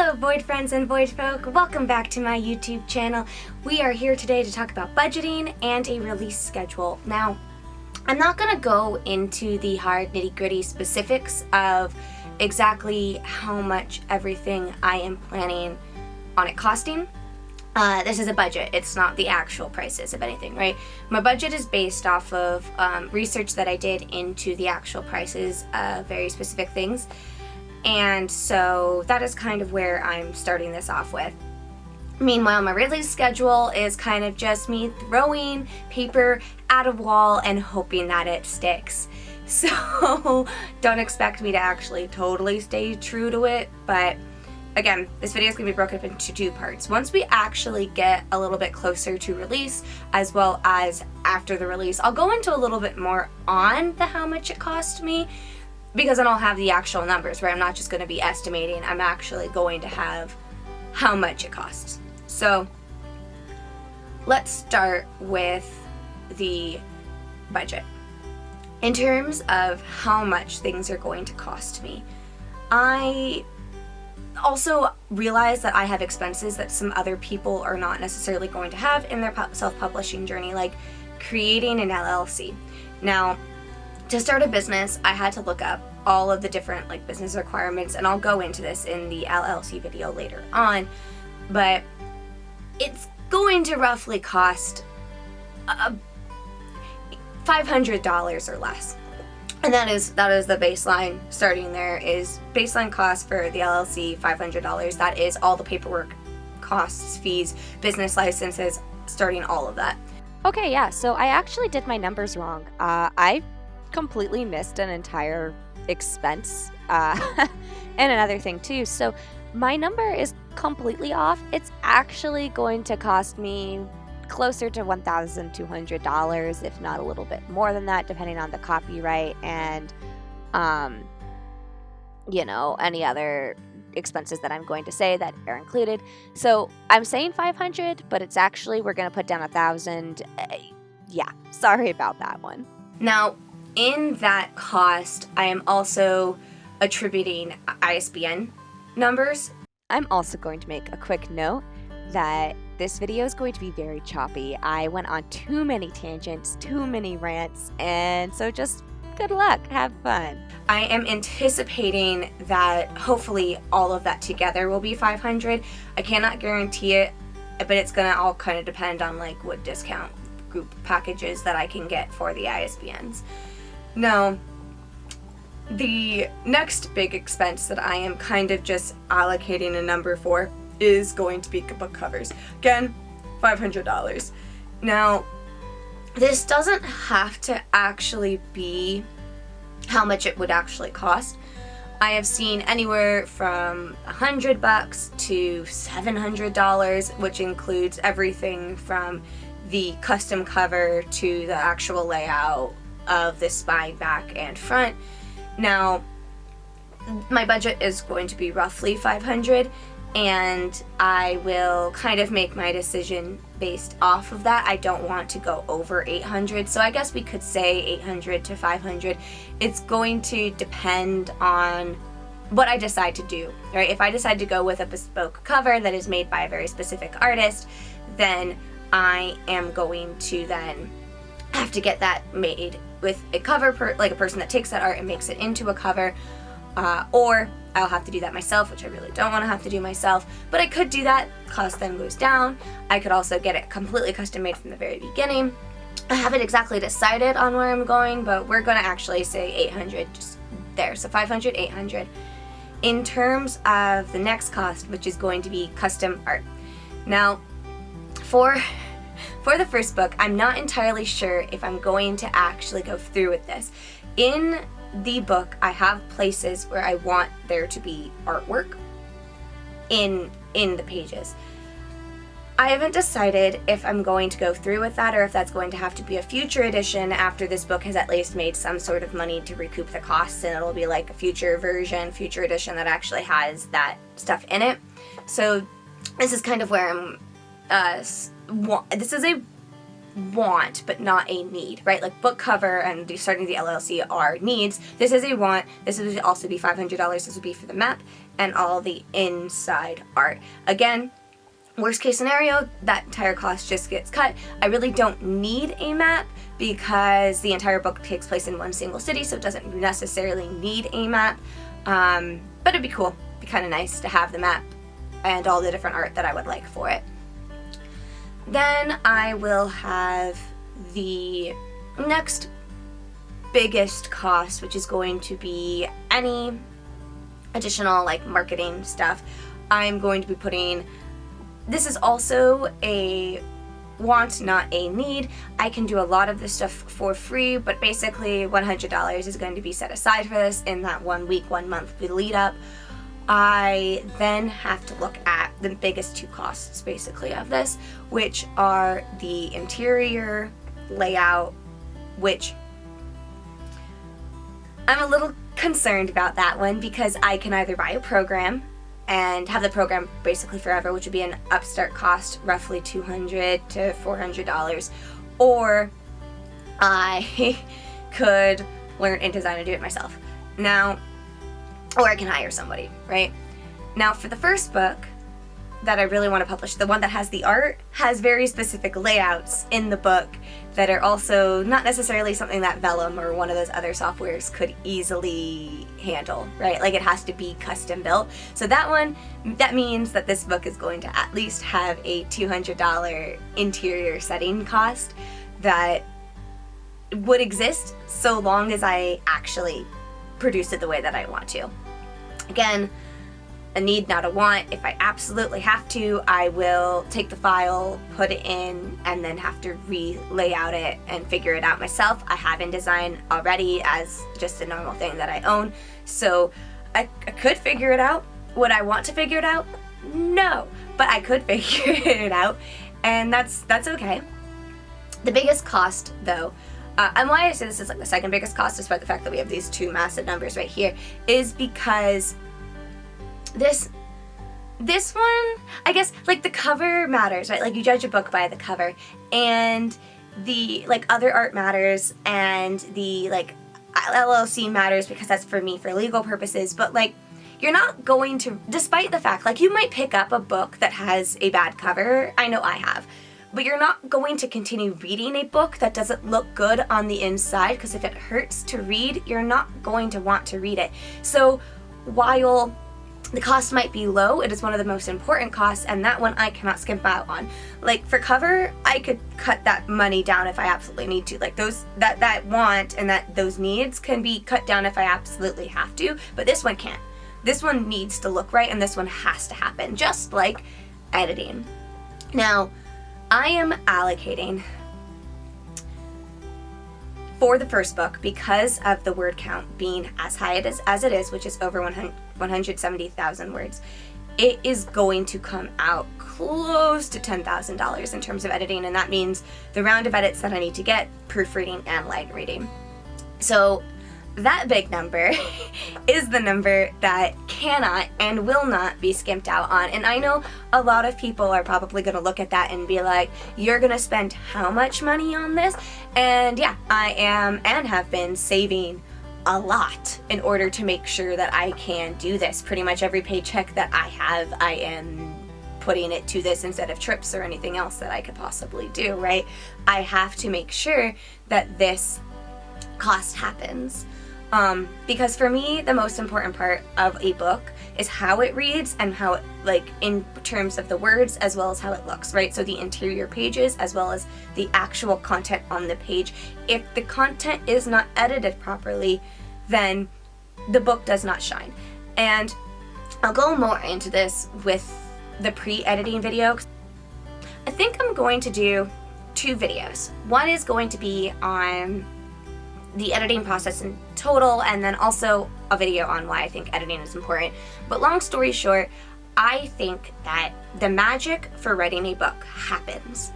Hello Void friends and Void folk, welcome back to my YouTube channel. We are here today to talk about budgeting and a release schedule. Now, I'm not going to go into the hard nitty-gritty specifics of exactly how much everything I am planning on it costing. This is a budget, it's not the actual prices of anything, right? My budget is based off of research that I did into the actual prices of very specific things. And so that is kind of where I'm starting this off with. Meanwhile, my release schedule is kind of just me throwing paper at a wall and hoping that it sticks. So don't expect me to actually totally stay true to it, but again, this video is going to be broken up into two parts. Once we actually get a little bit closer to release, as well as after the release, I'll go into a little bit more on the how much it cost me, because then I'll have the actual numbers where I'm not just going to be estimating, I'm actually going to have how much it costs. So let's start with the budget. In terms of how much things are going to cost me, I also realize that I have expenses that some other people are not necessarily going to have in their self-publishing journey, like creating an LLC. Now, to start a business, I had to look up all of the different business requirements, and I'll go into this in the LLC video later on, but it's going to roughly cost $500 or less. And that is the baseline. Starting there is baseline cost for the LLC, $500. That is all the paperwork costs, fees, business licenses, starting all of that. Okay, yeah, so I actually did my numbers wrong. I completely missed an entire expense and another thing too. So my number is completely off. It's actually going to cost me closer to $1,200, if not a little bit more than that, depending on the copyright and any other expenses that I'm going to say that are included. So I'm saying 500, but it's actually, we're going to put down 1,000. Yeah, sorry about that one. Now, in that cost, I am also attributing ISBN numbers. I'm also going to make a quick note that this video is going to be very choppy. I went on too many tangents, too many rants, and so just good luck, have fun. I am anticipating that hopefully all of that together will be 500. I cannot guarantee it, but it's gonna all kind of depend on what discount group packages that I can get for the ISBNs. Now, the next big expense that I am kind of just allocating a number for is going to be book covers. Again, $500. Now, this doesn't have to actually be how much it would actually cost. I have seen anywhere from $100 to $700, which includes everything from the custom cover to the actual layout of the spine, back, and front. Now, my budget is going to be roughly $500, and I will kind of make my decision based off of that. I don't want to go over $800, so I guess we could say $800 to $500. It's going to depend on what I decide to do, right? If I decide to go with a bespoke cover that is made by a very specific artist, then I am going to then have to get that made with a cover, a person that takes that art and makes it into a cover, or I'll have to do that myself, which I really don't want to have to do myself, but I could do that, cost then goes down. I could also get it completely custom made from the very beginning. I haven't exactly decided on where I'm going, but we're going to actually say 800 just there, so 500, 800. In terms of the next cost, which is going to be custom art. Now, for the first book, I'm not entirely sure if I'm going to actually go through with this. In the book, I have places where I want there to be artwork in the pages. I haven't decided if I'm going to go through with that or if that's going to have to be a future edition after this book has at least made some sort of money to recoup the costs, and it'll be like a future version, future edition that actually has that stuff in it. So this is kind of where I'm this is a want but not a need, right? Like book cover and starting the LLC are needs. This is a want. This would also be $500. This would be for the map and all the inside art. Again, worst case scenario, that entire cost just gets cut. I really don't need a map because the entire book takes place in one single city, so it doesn't necessarily need a map. But it'd be cool. It'd be kind of nice to have the map and all the different art that I would like for it. Then I will have the next biggest cost, which is going to be any additional like marketing stuff. I'm going to be putting, this is also a want, not a need. I can do a lot of this stuff for free, but basically $100 is going to be set aside for this in that 1 week, 1 month lead up. I then have to look at the biggest two costs basically of this, which are the interior layout, which I'm a little concerned about that one because I can either buy a program and have the program basically forever, which would be an upstart cost, roughly $200 to $400, or I could learn InDesign and do it myself. Now, or I can hire somebody, right? Now, for the first book that I really want to publish, the one that has the art, has very specific layouts in the book that are also not necessarily something that Vellum or one of those other softwares could easily handle, right? Like it has to be custom built. So that means that this book is going to at least have a $200 interior setting cost that would exist so long as I actually produce it the way that I want to. Again, a need, not a want. If I absolutely have to, I will take the file, put it in, and then have to re-layout it and figure it out myself. I have InDesign already as just a normal thing that I own, so I could figure it out. Would I want to figure it out? No, but I could figure it out, and that's okay. The biggest cost, though, and why I say this is like the second biggest cost, despite the fact that we have these two massive numbers right here, is because this one, I guess, like the cover matters, right? Like you judge a book by the cover, and the like other art matters, and the like LLC matters because that's for me for legal purposes, but like you're not going to, despite the fact, like you might pick up a book that has a bad cover, I know I have, but you're not going to continue reading a book that doesn't look good on the inside, because if it hurts to read, you're not going to want to read it. So while the cost might be low, it is one of the most important costs, and that one I cannot skimp out on. Like for cover, I could cut that money down if I absolutely need to. Like those that want and those needs can be cut down if I absolutely have to, but this one can't. This one needs to look right, and this one has to happen, just like editing. Now, I am allocating for the first book, because of the word count being as high as it is, which is over 170,000 words, it is going to come out close to $10,000 in terms of editing, and that means the round of edits that I need to get, proofreading and light reading. So that big number is the number that cannot and will not be skimped out on. And I know a lot of people are probably going to look at that and be like, you're going to spend how much money on this? And yeah, I am and have been saving a lot in order to make sure that I can do this. Pretty much every paycheck that I have, I am putting it to this instead of trips or anything else that I could possibly do, right? I have to make sure that this cost happens. Because for me, the most important part of a book is how it reads and how it, like, in terms of the words as well as how it looks, right? So the interior pages as well as the actual content on the page. If the content is not edited properly, then the book does not shine. And I'll go more into this with the pre-editing video. I think I'm going to do 2 videos. One is going to be on the editing process in total, and then also a video on why I think editing is important. But long story short, I think that the magic for writing a book happens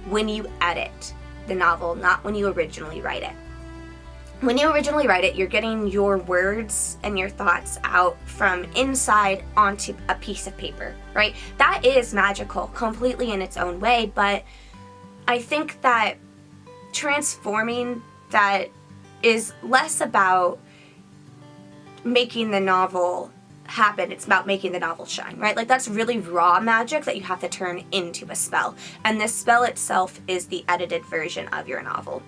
when you edit the novel, not when you originally write it. When you originally write it, you're getting your words and your thoughts out from inside onto a piece of paper, right? That is magical completely in its own way, but I think that transforming that is less about making the novel happen. It's about making the novel shine, right? Like, that's really raw magic that you have to turn into a spell. And this spell itself is the edited version of your novel.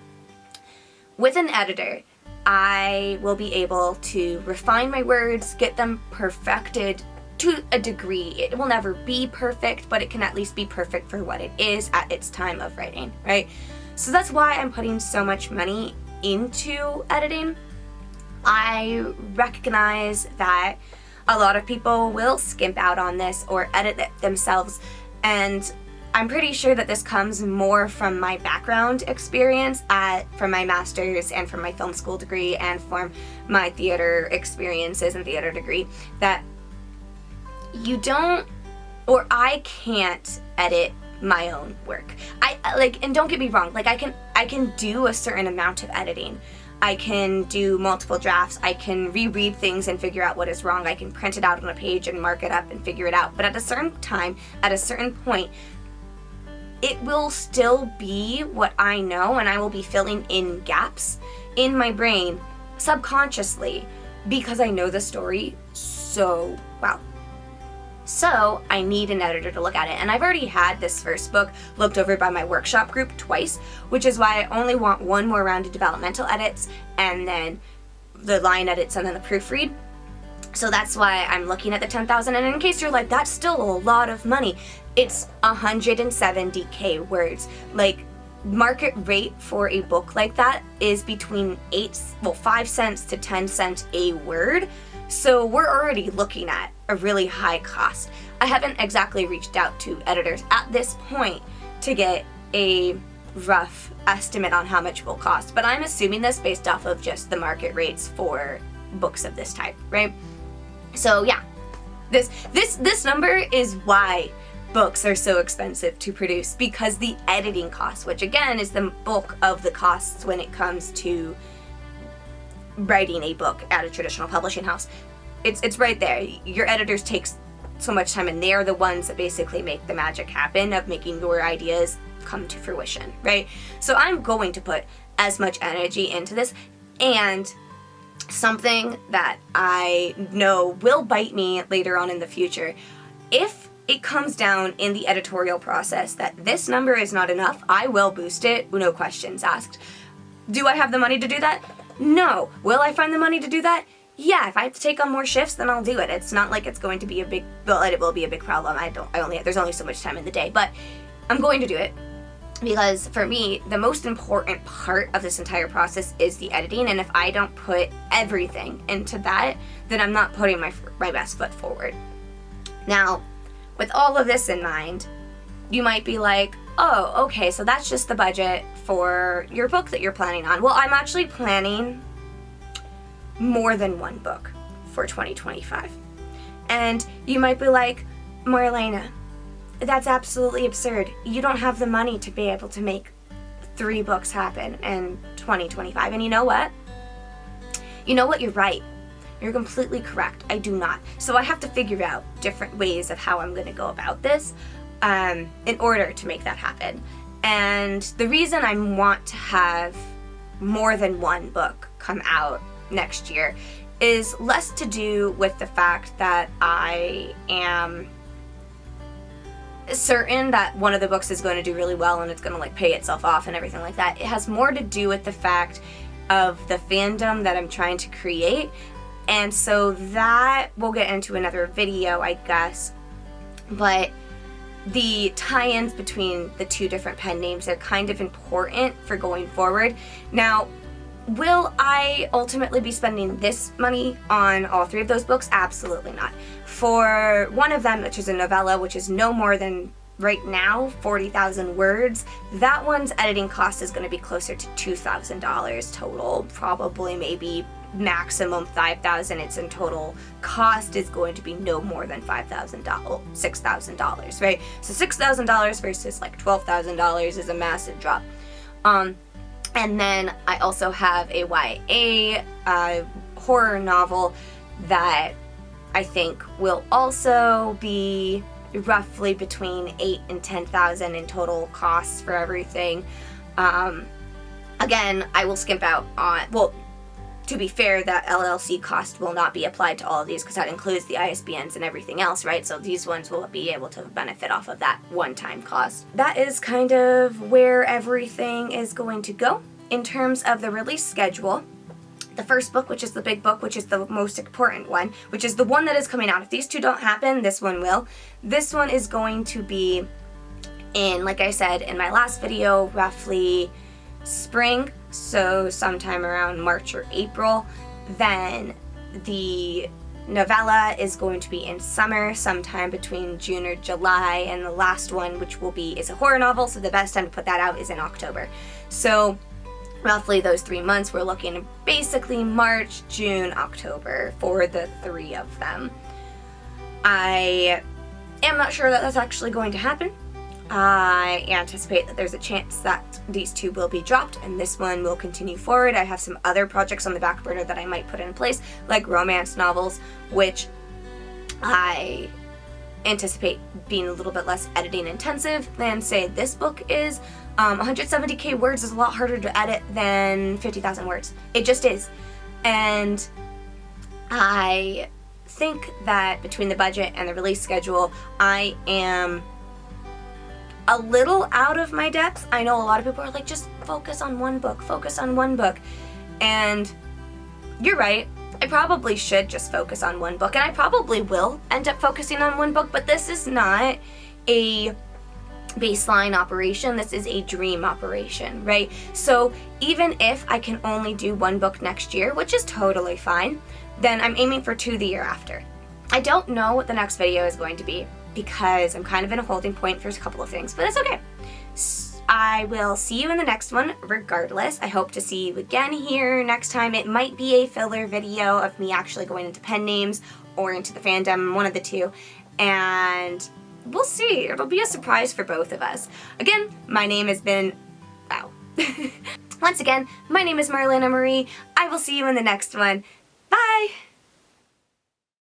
With an editor, I will be able to refine my words, get them perfected to a degree. It will never be perfect, but it can at least be perfect for what it is at its time of writing, right? So that's why I'm putting so much money into editing. I recognize that a lot of people will skimp out on this or edit it themselves, and I'm pretty sure that this comes more from my background experience from my master's and from my film school degree and from my theater experiences and theater degree, that you don't, or I can't edit my own work. And don't get me wrong, like I can do a certain amount of editing. I can do multiple drafts. I can reread things and figure out what is wrong. I can print it out on a page and mark it up and figure it out. But at a certain time, at a certain point, it will still be what I know, and I will be filling in gaps in my brain subconsciously because I know the story so well. So I need an editor to look at it. And I've already had this first book looked over by my workshop group twice, which is why I only want one more round of developmental edits and then the line edits and then the proofread. So that's why I'm looking at the 10,000. And in case you're like, that's still a lot of money, it's 170K words. Like, market rate for a book like that is between 5 cents to 10 cents a word. So we're already looking at a really high cost. I haven't exactly reached out to editors at this point to get a rough estimate on how much it will cost, but I'm assuming this based off of just the market rates for books of this type, right? So yeah, this number is why books are so expensive to produce, because the editing costs, which again is the bulk of the costs when it comes to writing a book at a traditional publishing house, it's right there. Your editors take so much time, and they are the ones that basically make the magic happen of making your ideas come to fruition, right? So I'm going to put as much energy into this, and something that I know will bite me later on in the future, if it comes down in the editorial process that this number is not enough, I will boost it, no questions asked. Do I have the money to do that? No. Will I find the money to do that? Yeah, if I have to take on more shifts, then I'll do it. It's not like it's going to be it will be a big problem. There's only so much time in the day, but I'm going to do it because for me, the most important part of this entire process is the editing, and if I don't put everything into that, then I'm not putting my best foot forward. Now, with all of this in mind, you might be like, oh, okay, so that's just the budget for your book that you're planning on. Well, I'm actually planning more than one book for 2025. And you might be like, Marlena, that's absolutely absurd. You don't have the money to be able to make 3 books happen in 2025. And you know what? You're right. You're completely correct. I do not. So I have to figure out different ways of how I'm going to go about this in order to make that happen. And the reason I want to have more than one book come out next year is less to do with the fact that I am certain that one of the books is going to do really well and it's going to pay itself off and everything like that. It has more to do with the fact of the fandom that I'm trying to create. And so that we'll get into another video, I guess. But the tie-ins between the 2 different pen names are kind of important for going forward. Now, will I ultimately be spending this money on all 3 of those books? Absolutely not. For one of them, which is a novella, which is no more than, right now, 40,000 words, that one's editing cost is going to be closer to $2,000 total, probably maybe maximum $5,000. Its in total cost is going to be no more than $6,000, right? So $6,000 versus $12,000 is a massive drop. And then I also have a YA horror novel that I think will also be roughly between 8 and 10,000 in total costs for everything. Again, I will skimp out on, well, to be fair, that LLC cost will not be applied to all of these because that includes the ISBNs and everything else, right? So these ones will be able to benefit off of that one-time cost. That is kind of where everything is going to go. In terms of the release schedule, the first book, which is the big book, which is the most important one, which is the one that is coming out. If these two don't happen, this one will. This one is going to be in, like I said in my last video, roughly spring, so sometime around March or April. Then the novella is going to be in summer, sometime between June or July, and the last one, which will be, is a horror novel, so the best time to put that out is in October. So roughly those 3 months, we're looking at basically March, June, October for the 3 of them. I am not sure that that's actually going to happen. I anticipate that there's a chance that these 2 will be dropped and this one will continue forward. I have some other projects on the back burner that I might put in place, like romance novels, which I anticipate being a little bit less editing intensive than, say, this book is. 170k words is a lot harder to edit than 50,000 words. It just is. And I think that between the budget and the release schedule, I am a little out of my depth. I know a lot of people are like, just focus on one book, focus on one book. And you're right. I probably should just focus on one book, and I probably will end up focusing on one book, but this is not a baseline operation. This is a dream operation, right? So even if I can only do one book next year, which is totally fine, then I'm aiming for 2 the year after. I don't know what the next video is going to be because I'm kind of in a holding point for a couple of things, but that's okay. I will see you in the next one regardless. I hope to see you again here next time. It might be a filler video of me actually going into pen names or into the fandom, one of the two, and we'll see. It'll be a surprise for both of us. Again, my name has been, wow. Once again, my name is Marlena Marie. I will see you in the next one. Bye!